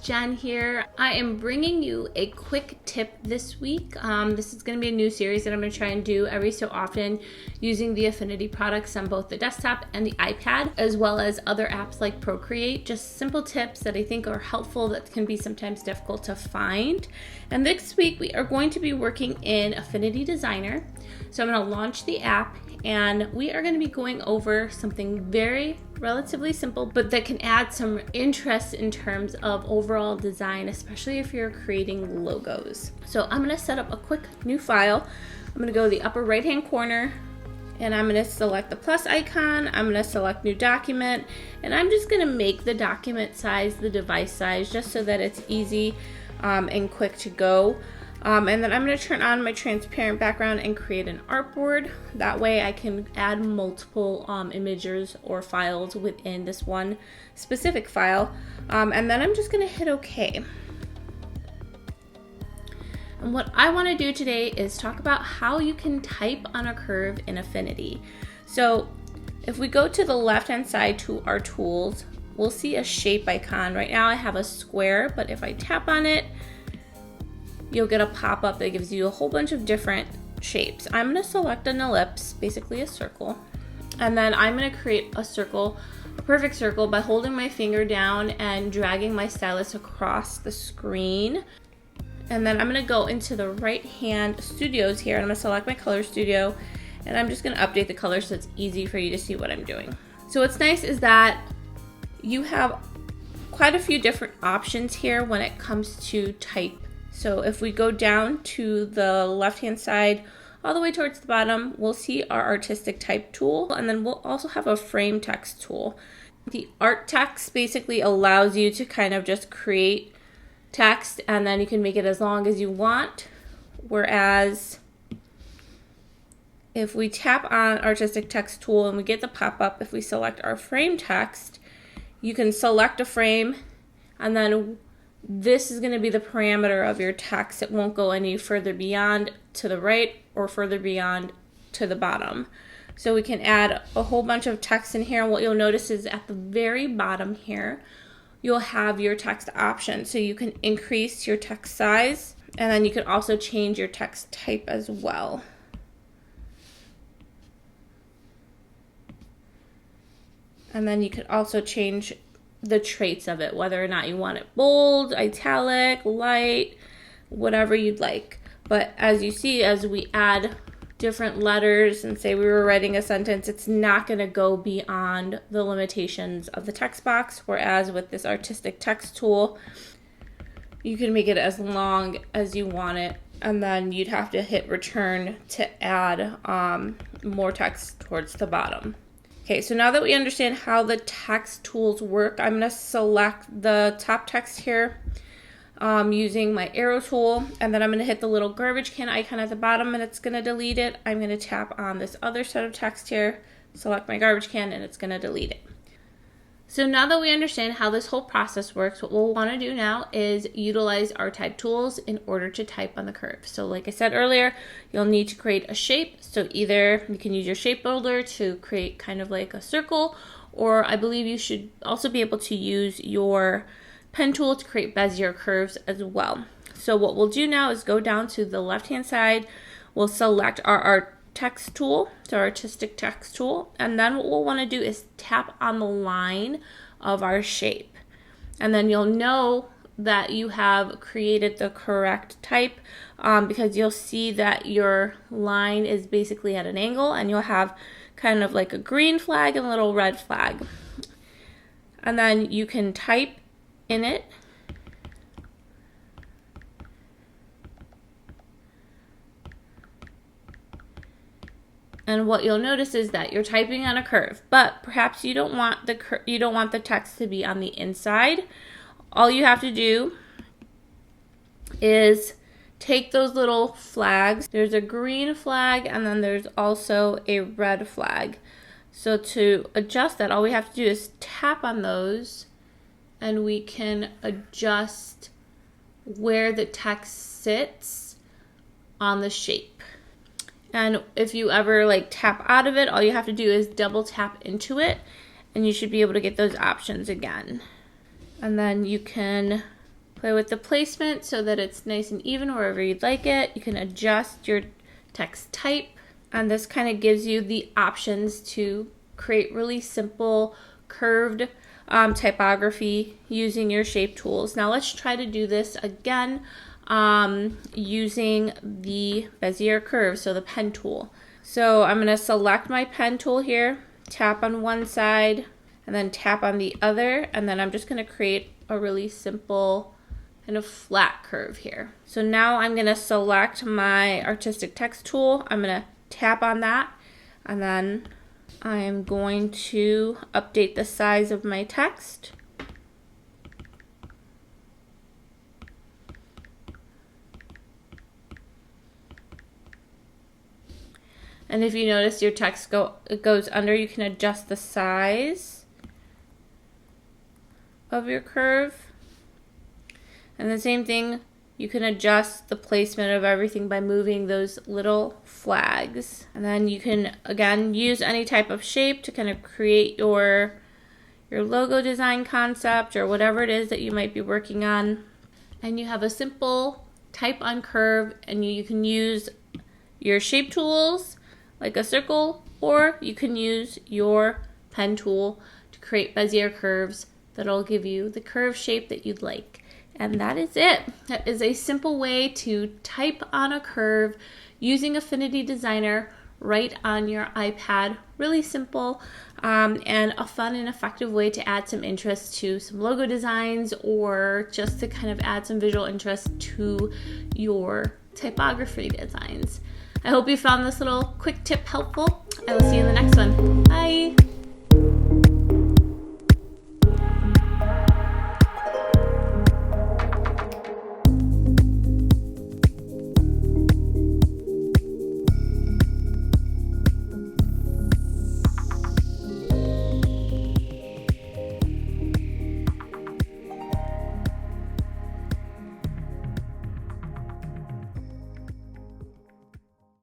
Jen here. I am bringing you a quick tip this week. This is going to be a new series that I'm going to try and do every so often using the Affinity products on both the desktop and the iPad, as well as other apps like Procreate. Just simple tips that I think are helpful that can be sometimes difficult to find. And this week we are going to be working in Affinity Designer. So I'm going to launch the app and we are going to be going over something very relatively simple, but that can add some interest in terms of overall design, especially if you're creating logos. So I'm going to set up a quick new file. I'm going to go to the upper right hand corner and I'm going to select the plus icon. I'm going to select new document, and I'm just going to make the document size the device size just so that it's easy and quick to go. And then I'm going to turn on my transparent background and create an artboard. That way I can add multiple images or files within this one specific file. And then I'm just going to hit OK. And what I want to do today is talk about how you can type on a curve in Affinity. So if we go to the left hand side to our tools, we'll see a shape icon. Right now I have a square, but if I tap on it, you'll get a pop-up that gives you a whole bunch of different shapes. I'm going to select an ellipse, basically a circle, and then I'm going to create a circle, a perfect circle, by holding my finger down and dragging my stylus across the screen. And then I'm going to go into the right hand studios here, and I'm going to select my color studio, and I'm just going to update the color so it's easy for you to see what I'm doing. So what's nice is that you have quite a few different options here when it comes to type. So if we go down to the left-hand side, all the way towards the bottom, we'll see our artistic type tool, and then we'll also have a frame text tool. The art text basically allows you to kind of just create text, and then you can make it as long as you want. Whereas if we tap on artistic text tool and we get the pop-up, if we select our frame text, you can select a frame, and then this is going to be the parameter of your text. It won't go any further beyond to the right or further beyond to the bottom. So we can add a whole bunch of text in here. And what you'll notice is at the very bottom here, you'll have your text options. So you can increase your text size, and then you can also change your text type as well. And then you could also change the traits of it, whether or not you want it bold, italic, light, whatever you'd like. But as you see, as we add different letters and say we were writing a sentence, it's not going to go beyond the limitations of the text box. Whereas with this artistic text tool, you can make it as long as you want it, and then you'd have to hit return to add more text towards the bottom. Okay, so now that we understand how the text tools work, I'm going to select the top text here using my arrow tool, and then I'm going to hit the little garbage can icon at the bottom, and it's going to delete it. I'm going to tap on this other set of text here, select my garbage can, and it's going to delete it. So now that we understand how this whole process works, what we'll want to do now is utilize our type tools in order to type on the curve. So like I said earlier, you'll need to create a shape. So either you can use your shape builder to create kind of like a circle, or I believe you should also be able to use your pen tool to create Bezier curves as well. So what we'll do now is go down to the left-hand side. We'll select our text tool, so artistic text tool, and then what we'll want to do is tap on the line of our shape, and then you'll know that you have created the correct type because you'll see that your line is basically at an angle, and you'll have kind of like a green flag and a little red flag, and then you can type in it. And what you'll notice is that you're typing on a curve, but perhaps you don't want the text to be on the inside. All you have to do is take those little flags. There's a green flag, and then there's also a red flag. So to adjust that, all we have to do is tap on those, and we can adjust where the text sits on the shape. And if you ever like tap out of it, all you have to do is double tap into it, and you should be able to get those options again. And then you can Play with the placement so that it's nice and even wherever you'd like it. You can adjust your text type, and this kind of gives you the options to create really simple curved typography using your shape tools. Now let's try to do this again using the Bezier curve, so the pen tool. So I'm going to select my pen tool here, tap on one side, and then tap on the other, and then I'm just going to create a really simple kind of flat curve here. So now I'm going to select my artistic text tool. I'm going to tap on that, and then I'm going to update the size of my text. And if you notice your text goes under, you can adjust the size of your curve. And the same thing, you can adjust the placement of everything by moving those little flags. And then you can, again, use any type of shape to kind of create your logo design concept or whatever it is that you might be working on. And you have a simple type on curve, and you can use your shape tools like a circle, or you can use your pen tool to create Bezier curves that'll give you the curve shape that you'd like. And that is it. That is a simple way to type on a curve using Affinity Designer right on your iPad. Really simple and a fun and effective way to add some interest to some logo designs, or just to kind of add some visual interest to your typography designs. I hope you found this little quick tip helpful. I will see you in the next one. Bye!